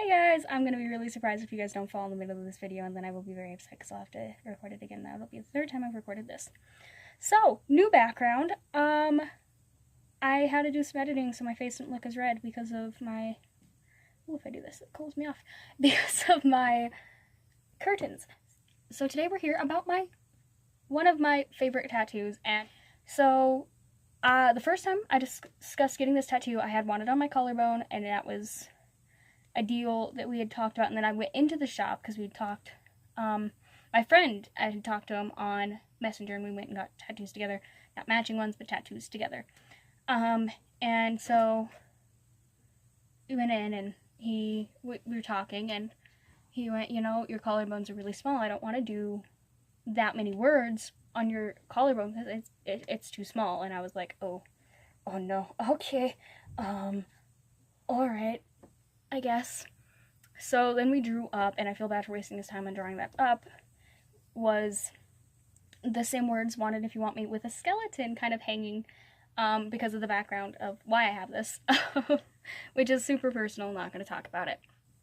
Hey guys, I'm gonna be really surprised if you guys don't fall in the middle of this video, and then I will be very upset because I'll have to record it again. That'll be the third time I've recorded this. So, new background. I had to do some editing so my face didn't look as red because of my... Oh, if I do this, it cools me off. Because of my curtains. So today we're here about one of my favorite tattoos, and so the first time I discussed getting this tattoo, I had wanted on my collarbone, and that was a deal that we had talked about. And then I went into the shop because we had talked, my friend, I had talked to him on Messenger, and we went and got tattoos together. Not matching ones, but tattoos together. And so we went in, and we were talking, and he went, you know, your collarbones are really small. I don't want to do that many words on your collarbone because it's too small. And I was like, oh no, okay, all right, I guess. So then we drew up, and I feel bad for wasting this time on drawing that up, was the same words, wanted if you want me, with a skeleton kind of hanging, because of the background of why I have this, which is super personal, not going to talk about it.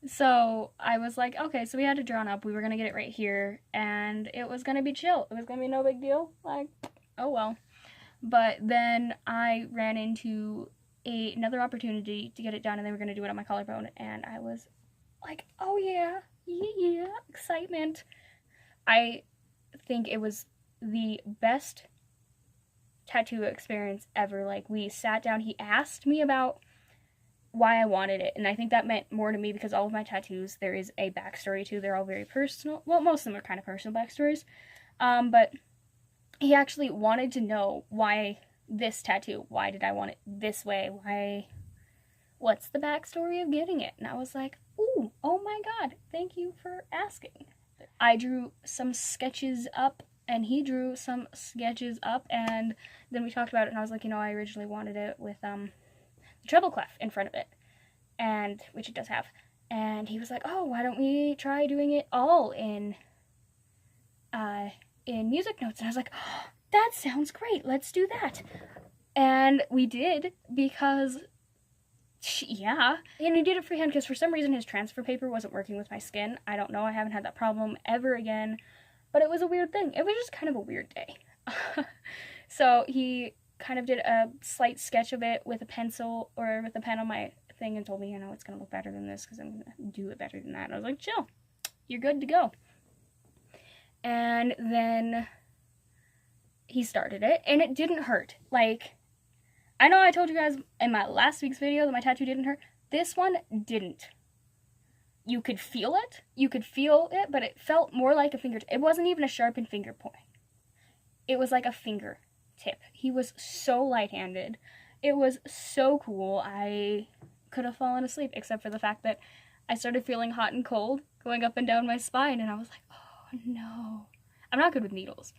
So I was like, okay, so we had to draw up, we were going to get it right here, and it was going to be chill, it was going to be no big deal, like, oh well. But then I ran into another opportunity to get it done, and they were going to do it on my collarbone, and I was like, oh yeah, excitement. I think it was the best tattoo experience ever. Like, we sat down, he asked me about why I wanted it, and I think that meant more to me because all of my tattoos, there is a backstory to. They're all very personal. Well, most of them are kind of personal backstories, but he actually wanted to know why this tattoo, why did I want it this way, what's the backstory of getting it? And I was like, ooh, oh my god, thank you for asking. I drew some sketches up, and he drew some sketches up, and then we talked about it, and I was like, you know, I originally wanted it with the treble clef in front of it, and which it does have. And he was like, oh, why don't we try doing it all in music notes? And I was like, oh, that sounds great, let's do that. And we did, because yeah. And he did it freehand because for some reason his transfer paper wasn't working with my skin. I don't know, I haven't had that problem ever again, but it was a weird thing. It was just kind of a weird day. So he kind of did a slight sketch of it with a pencil, or with a pen on my thing, and told me, you know, it's gonna look better than this because I'm gonna do it better than that. And I was like, chill, you're good to go. And then he started it, and it didn't hurt. Like, I know I told you guys in my last week's video that my tattoo didn't hurt. This one didn't. You could feel it, but it felt more like a fingertip. It wasn't even a sharpened finger point. It was like a finger tip. He was so light-handed. It was so cool. I could have fallen asleep, except for the fact that I started feeling hot and cold going up and down my spine, and I was like, oh no. I'm not good with needles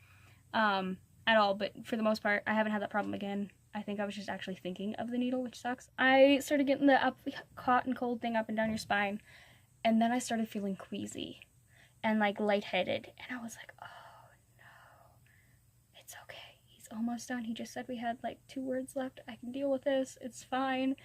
at all, but for the most part, I haven't had that problem again. I think I was just actually thinking of the needle, which sucks. I started getting the hot and cold thing up and down your spine, and then I started feeling queasy and like lightheaded, and I was like, oh no, it's okay. He's almost done. He just said we had like 2 words left. I can deal with this. It's fine.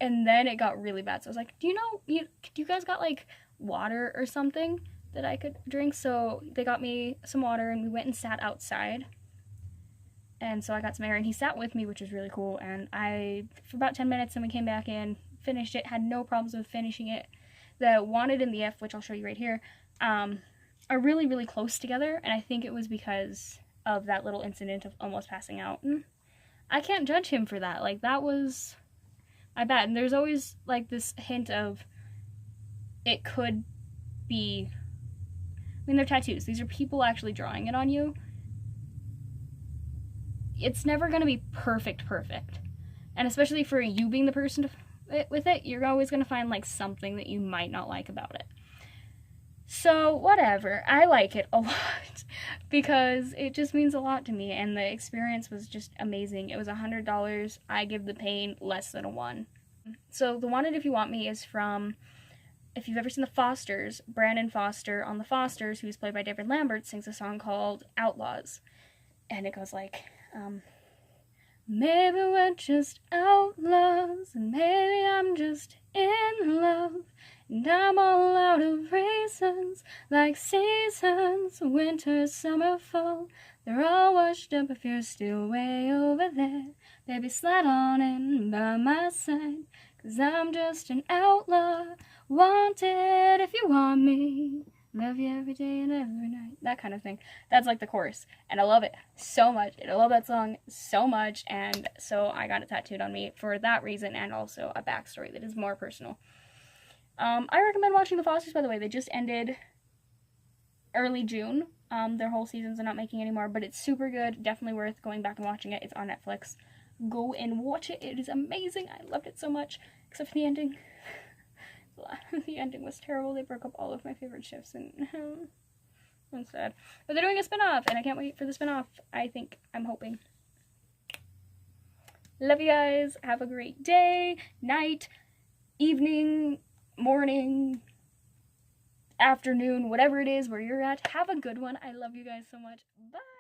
And then it got really bad. So I was like, do you guys got like water or something that I could drink? So they got me some water, and we went and sat outside. And so I got some air, and he sat with me, which was really cool. And for about 10 minutes, and we came back in, finished it, had no problems with finishing it. The wanted and the if, which I'll show you right here, are really, really close together. And I think it was because of that little incident of almost passing out. And I can't judge him for that. Like, that was my bad. And there's always like this hint of it could be, I mean, they're tattoos. These are people actually drawing it on you. It's never going to be perfect. And especially for you being the person with it, you're always going to find like something that you might not like about it. So whatever, I like it a lot because it just means a lot to me, and the experience was just amazing. It was $100. I give the pain less than a 1. So the Wanted If You Want Me is from, if you've ever seen The Fosters, Brandon Foster on The Fosters, who's played by David Lambert, sings a song called Outlaws. And it goes like, maybe we're just outlaws, and maybe I'm just in love. And I'm all out of reasons, like seasons, winter, summer, fall. They're all washed up if you're still way over there. Baby, slide on in by my side, 'cause I'm just an outlaw, wanted if you want me. Love you every day and every night. That kind of thing. That's like the chorus. And I love it so much. And I love that song so much. And so I got it tattooed on me for that reason, and also a backstory that is more personal. I recommend watching The Fosters, by the way. They just ended early June. Their whole seasons are not making anymore, but it's super good. Definitely worth going back and watching it. It's on Netflix. Go and watch it. It is amazing. I loved it so much, except for the ending. The ending was terrible. They broke up all of my favorite ships, and I'm sad. But they're doing a spin-off, and I can't wait for the spin-off. I'm hoping. Love you guys. Have a great day, night, evening, morning, afternoon, whatever it is where you're at. Have a good one. I love you guys so much. Bye.